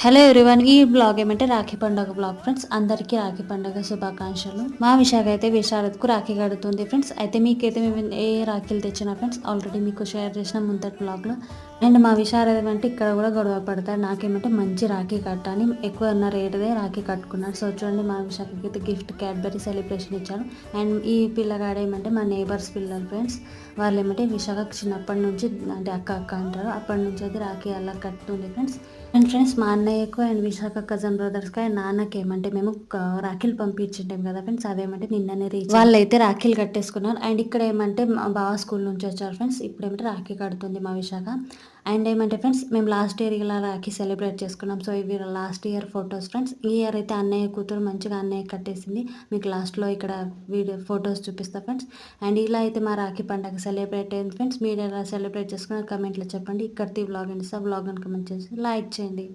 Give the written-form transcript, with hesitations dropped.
Hello everyone. ఈ blog ఏమంటే రాఖీ పండుగ బ్లాగ్ ఫ్రెండ్స్. అందరికీ రాఖీ పండుగ శుభాకాంక్షలు. మా విశాఖ అయితే విశారద్కు రాఖీ కడుతుంది ఫ్రెండ్స్. అయితే మీకైతే మేము ఏ రాఖీలు తెచ్చినా ఫ్రెండ్స్ ఆల్రెడీ మీకు షేర్ చేసిన ముందటి బ్లాగ్లో. అండ్ మా విశారద అంటే ఇక్కడ కూడా గొడవ పడతారు. నాకేమంటే మంచి రాఖీ కట్టాని ఎక్కువ ఉన్న రేటుదే రాఖీ కట్టుకున్నాడు. సో చూడండి, మా విశాఖకి అయితే గిఫ్ట్ క్యాడ్బరీ సెలబ్రేషన్ ఇచ్చారు. అండ్ ఈ పిల్లగాడు ఏమంటే మా నేబర్స్ పిల్లలు ఫ్రెండ్స్. వాళ్ళు ఏమంటే విశాఖకు చిన్నప్పటి నుంచి అంటే అక్క అక్క అంటారు. అప్పటి నుంచి అయితే రాఖీ అలా కట్టుతుంది ఫ్రెండ్స్. అండ్ ఫ్రెండ్స్, మా అన్నయ్యకు అండ్ విశాఖ కజన్ బ్రదర్స్కి అండ్ నాన్నకి ఏమంటే మేము రాఖీలు పంపించింటాం కదా ఫ్రెండ్స్. అవేమంటే నిన్ననే రీచ్ వాళ్ళైతే రాఖీలు కట్టేసుకున్నారు. అండ్ ఇక్కడ ఏమంటే మా బావ స్కూల్ నుంచి వచ్చారు ఫ్రెండ్స్. ఇప్పుడు ఏమంటే రాఖీ కడుతుంది మా విశాఖ. అండ్ ఏమంటే ఫ్రెండ్స్, మేము లాస్ట్ ఇయర్ ఇలా రాఖీ సెలబ్రేట్ చేసుకున్నాం. సో ఇవి లాస్ట్ ఇయర్ ఫొటోస్ ఫ్రెండ్స్. ఈ ఇయర్ అయితే అన్నయ్య కూతురు మంచిగా అన్నయ్య కట్టేసింది. మీకు లాస్ట్లో ఇక్కడ వీడియో ఫొటోస్ చూపిస్తా ఫ్రెండ్స్. అండ్ ఇలా అయితే మా రాఖీ పండుగ సెలబ్రేట్ అయింది ఫ్రెండ్స్. మీరు ఎలా సెలబ్రేట్ చేసుకున్నారు కమెంట్లో చెప్పండి. ఇక్కడిది వ్లాగ్ అండి. బ్లాగ్ అని కమెంట్ చేసి లైక్ చేయండి.